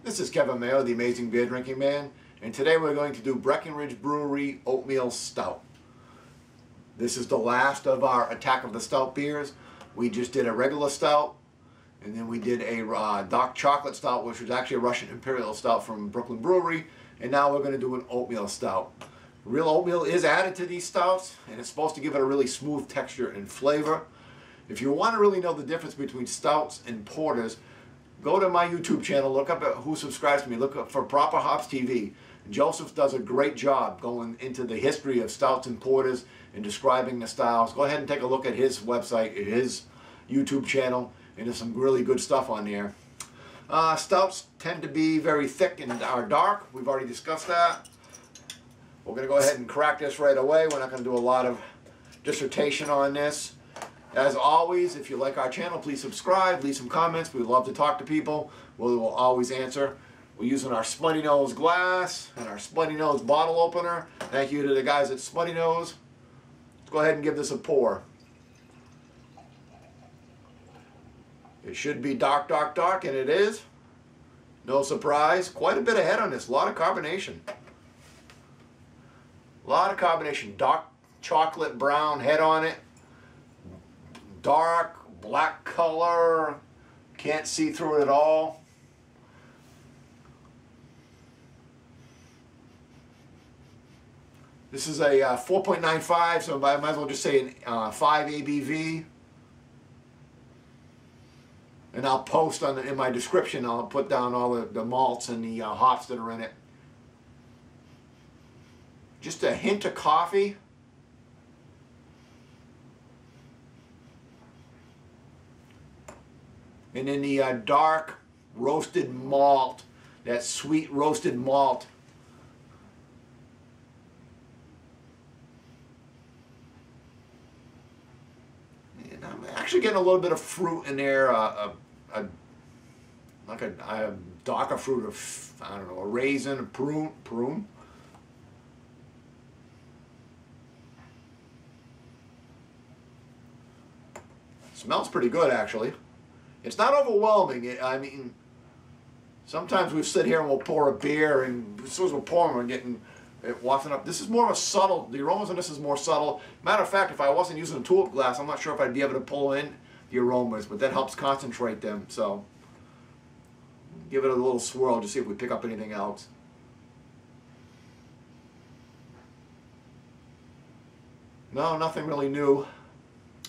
This is Kevin Mayo, the Amazing Beer Drinking Man, and today we're going to do Breckenridge Brewery Oatmeal Stout. This is the last of our Attack of the Stout beers. We just did a regular stout, and then we did a dark chocolate stout, which was actually a Russian Imperial Stout from Brooklyn Brewery, and now we're going to do an oatmeal stout. Real oatmeal is added to these stouts, and it's supposed to give it a really smooth texture and flavor. If you want to really know the difference between stouts and porters, go to my YouTube channel, look up at who subscribes to me, look up for Proper Hops TV. Joseph does a great job going into the history of stouts and porters and describing the styles. Go ahead and take a look at his website, his YouTube channel, and there's some really good stuff on there. Stouts tend to be very thick and are dark. We've already discussed that. We're going to go ahead and crack this right away. We're not going to do a lot of dissertation on this. As always, if you like our channel, please subscribe, leave some comments. We love to talk to people. We will always answer. We're using our Smutty Nose glass and our Smutty Nose bottle opener. Thank you to the guys at Smutty Nose. Let's go ahead and give this a pour. It should be dark, dark, dark, and it is. No surprise. Quite a bit of head on this. A lot of carbonation. A lot of carbonation. Dark chocolate brown head on it. Dark black color, can't see through it at all. This is a 4.95, so I might as well just say 5 ABV. And I'll post in my description, I'll put down all the malts and the hops that are in it. Just a hint of coffee. And then the dark roasted malt, that sweet roasted malt. And I'm actually getting a little bit of fruit in there, like a darker fruit of, I don't know, a raisin, a prune. Smells pretty good, actually. It's not overwhelming. I mean, sometimes we sit here and we'll pour a beer, and as soon as we're pouring, we're getting it wafting up. This is more of a subtle, the aromas on this is more subtle. Matter of fact, if I wasn't using a tulip glass, I'm not sure if I'd be able to pull in the aromas, but that helps concentrate them. So, give it a little swirl to see if we pick up anything else. No, nothing really new.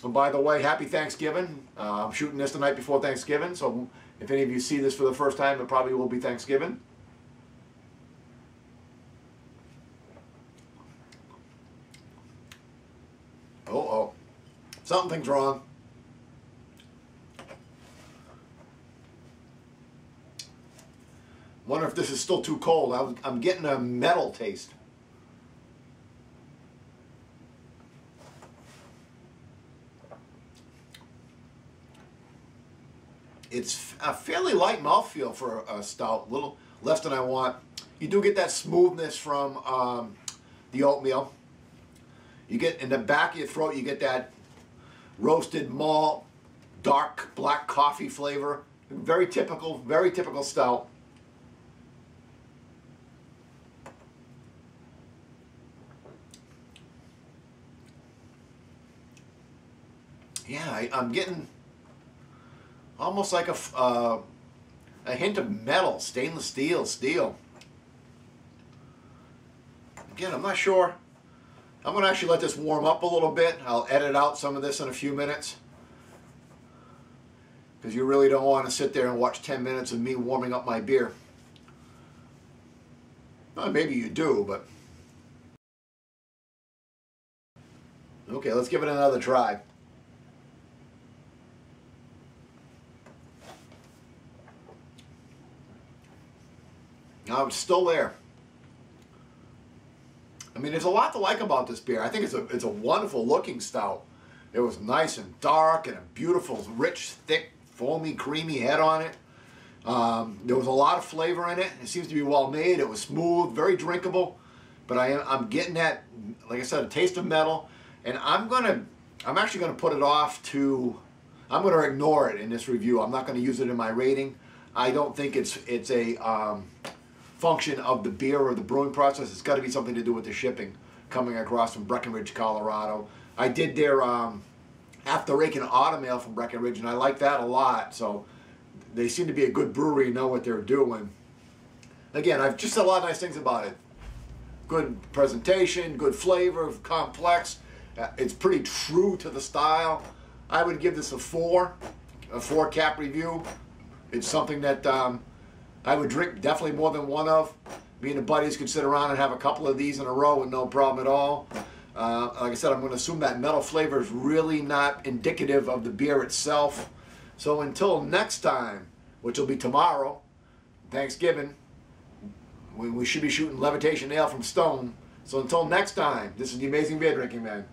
And by the way, happy Thanksgiving. I'm shooting this the night before Thanksgiving, so if any of you see this for the first time, it probably will be Thanksgiving. Uh-oh. Something's wrong. Wonder if this is still too cold. I'm getting a metal taste. It's a fairly light mouthfeel for a stout, a little less than I want. You do get that smoothness from the oatmeal. You get in the back of your throat, you get that roasted malt, dark black coffee flavor. Very typical stout. Yeah, I'm getting almost like a hint of metal, stainless steel. Again, I'm not sure. I'm going to actually let this warm up a little bit. I'll edit out some of this in a few minutes, because you really don't want to sit there and watch 10 minutes of me warming up my beer. Well, maybe you do, but... Okay, let's give it another try. Now it's still there. I mean, there's a lot to like about this beer. I think it's a wonderful looking stout. It was nice and dark and a beautiful, rich, thick, foamy, creamy head on it. There was a lot of flavor in it. It seems to be well made. It was smooth, very drinkable. But I'm getting that, like I said, a taste of metal. And I'm actually gonna put it off to. I'm gonna ignore it in this review. I'm not gonna use it in my rating. I don't think it's a function of the beer or the brewing process. It's got to be something to do with the shipping coming across from Breckenridge, Colorado. I did their after raking autumn ale from Breckenridge, and I like that a lot. So they seem to be a good brewery and know what they're doing. Again, I've just said a lot of nice things about it. Good presentation, good flavor, complex. It's pretty true to the style. I would give this a 4 cap review. It's something that I would drink definitely more than one of. Me and the buddies could sit around and have a couple of these in a row with no problem at all. Like I said, I'm going to assume that metal flavor is really not indicative of the beer itself. So until next time, which will be tomorrow, Thanksgiving, we should be shooting Levitation Ale from Stone. So until next time, this is the Amazing Beer Drinking Man.